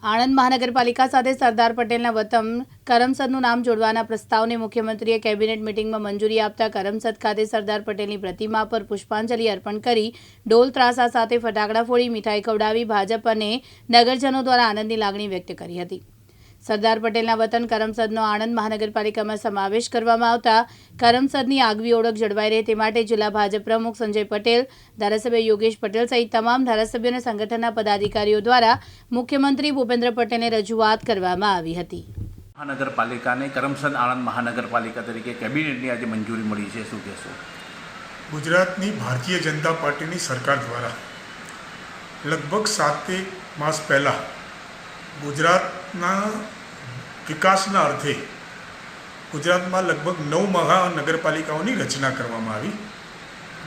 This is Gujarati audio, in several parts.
આણંદ મહાનગરપાલિકા સાથે સરદાર પટેલના વતન કરમસદનું નામ જોડવાના પ્રસ્તાવને મુખ્યમંત્રીએ કેબિનેટ મિટિંગમાં મંજૂરી આપતા કરમસદ ખાતે સરદાર પટેલની પ્રતિમા પર પુષ્પાંજલિ અર્પણ કરી ઢોલ ત્રાસા સાથે ફટાકડા ફોડી મીઠાઈ ખવડાવી ભાજપ અને નગરજનો દ્વારા આનંદની લાગણી વ્યક્ત કરી હતી। સરદાર પટેલના વતન કરમસદનો આણંદ મહાનગરપાલિકામાં સમાવેશ કરવામાં આવતા કરમસદની આગવી ઓળખ જળવાઈ રહે તે માટે જિલ્લા ભાજપ પ્રમુખ સંજય પટેલ, ધારાસભ્ય યોગેશ પટેલ સહિત તમામ ધારાસભ્યો અને સંગઠનના પદાધિકારીઓ દ્વારા મુખ્યમંત્રી ભૂપેન્દ્ર પટેલને રજૂઆત કરવામાં આવી હતી। મહાનગરપાલિકાને કરમસદ આણંદ મહાનગરપાલિકા તરીકે કેબિનેટની આજે મંજૂરી મળી છે, શું કહેશો? ગુજરાતની ભારતીય જનતા પાર્ટીની સરકાર દ્વારા લગભગ 7 માસ પહેલાં ગુજરાતના વિકાસના અર્થે ગુજરાતમાં લગભગ 9 મહાનગરપાલિકાઓની રચના કરવામાં આવી,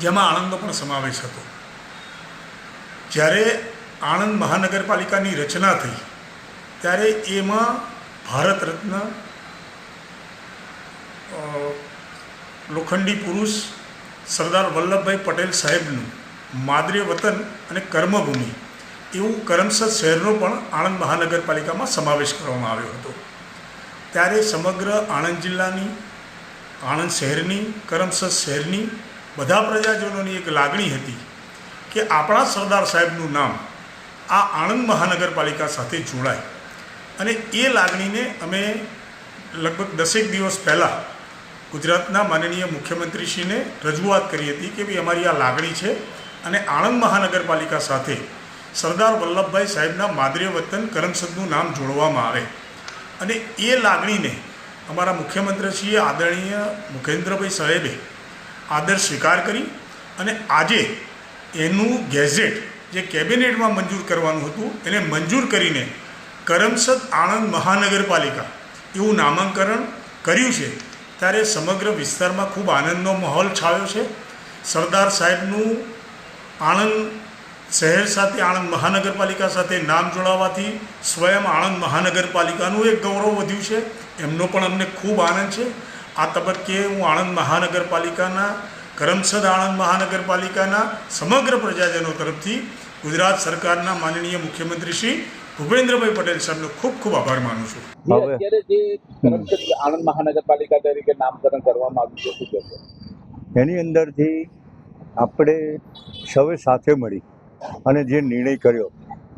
જેમાં આણંદનો પણ સમાવેશ હતો। જ્યારે આણંદ મહાનગરપાલિકાની રચના થઈ ત્યારે એમાં ભારત રત્ન લોખંડી પુરુષ સરદાર વલ્લભભાઈ પટેલ સાહેબનું માદરે વતન અને કર્મભૂમિ એવું કરમસદ શહેરનો પણ આણંદ મહાનગરપાલિકામાં સમાવેશ કરવામાં આવ્યો હતો। ત્યારે સમગ્ર આણંદ જિલ્લાની, આણંદ શહેરની, કરમસદ શહેરની બધા પ્રજાજનોની એક લાગણી હતી કે આપણા સરદાર સાહેબનું નામ આ આણંદ મહાનગરપાલિકા સાથે જોડાય, અને એ લાગણીને અમે લગભગ 10 દિવસ પહેલાં ગુજરાતના માનનીય મુખ્યમંત્રીશ્રીને રજૂઆત કરી હતી કે ભાઈ અમારી આ લાગણી છે અને આણંદ મહાનગરપાલિકા સાથે સરદાર વલ્લભભાઈ સાહેબના માદરે વતન કરમસદનું નામ જોડવામાં આવે, અને એ લાગણીને અમારા મુખ્યમંત્રીશ્રીએ આદરણીય મુકેન્દ્રભાઈ સાહેબે આદર સ્વીકાર કરી અને આજે એનું ગેઝેટ જે કેબિનેટમાં મંજૂર કરવાનું હતું એને મંજૂર કરીને કરમસદ આણંદ મહાનગરપાલિકા એવું નામાંકરણ કર્યું છે। ત્યારે સમગ્ર વિસ્તારમાં ખૂબ આનંદનો માહોલ છાયો છે। સરદાર સાહેબનું આણંદ શહેર સાથે, આણંદ મહાનગરપાલિકા સાથે નામ જોડાવાથી સ્વયં આણંદ મહાનગરપાલિકાનું એક ગૌરવ વધ્યું છે, એમનો પણ અમને ખૂબ આનંદ છે। આ તબક્કે હું આણંદ મહાનગરપાલિકાના, કરમસદ આણંદ મહાનગરપાલિકાના સમગ્ર પ્રજાજનો તરફથી ગુજરાત સરકારના માનનીય મુખ્યમંત્રી શ્રી ભૂપેન્દ્રભાઈ પટેલ સાહેબનો ખૂબ ખૂબ આભાર માનું છું। અત્યારે જે કરમસદ આણંદ મહાનગરપાલિકા તરીકે નામકરણ કરવામાં આવ્યું છે, શું કહેશો? એની અંદરથી આપણે સૌએ સાથે મળી અને જે નિર્ણય કર્યો,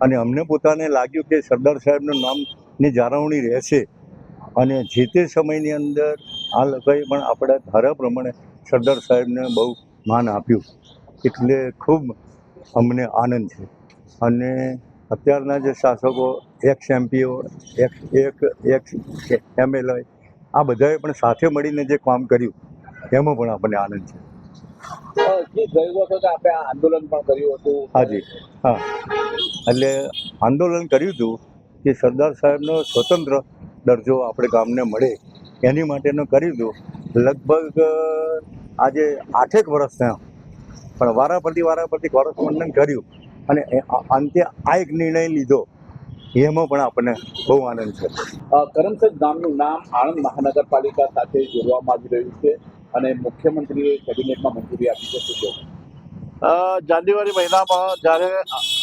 અને અમને પોતાને લાગ્યું કે સરદાર સાહેબનું નામની જાળવણી રહેશે, અને જે તે સમયની અંદર આ લોકોએ પણ આપણા ધારા પ્રમાણે સરદાર સાહેબને બહુ માન આપ્યું, એટલે ખૂબ અમને આનંદ છે। અને અત્યારના જે શાસકો, એક્સ એમપીઓ, એક્સ એમએલએ, આ બધાએ પણ સાથે મળીને જે કામ કર્યું એમાં પણ આપણને આનંદ છે। ગઈ વખતે આપણે આંદોલન પણ કર્યું હતું। હાજી, હા, એટલે આંદોલન કર્યું હતું કે સરદાર સાહેબનો સ્વતંત્ર દરજ્જો આપણે ગામને મળે એની માટેનું કર્યું હતું। લગભગ આજે 8 વર્ષ થયા, પણ વારાફરતી કોરસ્પોન્ડન્સ કર્યું, અને અંતે આ એક નિર્ણય લીધો, એમાં પણ આપણને બહુ આનંદ છે। કરમસદ ગામનું નામ આણંદ મહાનગરપાલિકા સાથે જોડવામાં આવી રહ્યું છે અને મુખ્યમંત્રીએ કેબિનેટમાં મંજૂરી આપી છે, શું કહેશો? જાન્યુઆરી મહિનામાં જ્યારે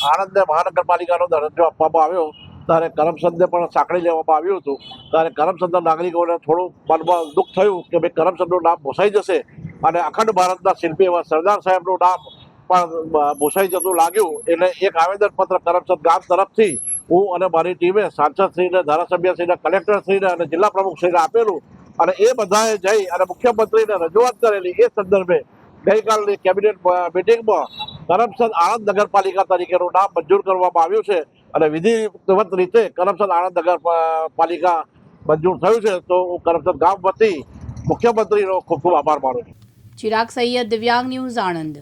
આણંદને મહાનગરપાલિકાનો દરજ્જો આપવામાં આવ્યો ત્યારે કરમસદને પણ સાંકળી લેવામાં આવ્યું હતું। ત્યારે કરમસદના નાગરિકોને થોડું મનમાં દુઃખ થયું કે ભાઈ કરમસદનું નામ ભૂસાઈ જશે, અને અખંડ ભારતના શિલ્પી એવા સરદાર સાહેબનું નામ પણ ભૂસાઈ જતું લાગ્યું। એટલે એક આવેદનપત્ર કરમસદ ગામ તરફથી હું અને મારી ટીમે સાંસદશ્રીને, ધારાસભ્યશ્રીને, કલેક્ટરશ્રીને અને જિલ્લા પ્રમુખશ્રીને આપેલું, અને એ બધાએ જઈ અને મુખ્યમંત્રીને રજૂઆત કરેલી। એ સંદર્ભે ગઈકાલની કેબિનેટ મિટિંગમાં કરમસદ આણંદ નગરપાલિકા તરીકેનું નામ મંજૂર કરવામાં આવ્યું છે, અને વિધિવત રીતે કરમસદ આણંદ નગરપાલિકા મંજૂર થયું છે। તો હું કરમસદ ગામ વતી મુખ્યમંત્રીનો ખૂબ ખૂબ આભાર માનું છું। ચિરાગ સૈયદ, દિવ્યાંગ ન્યૂઝ, આણંદ।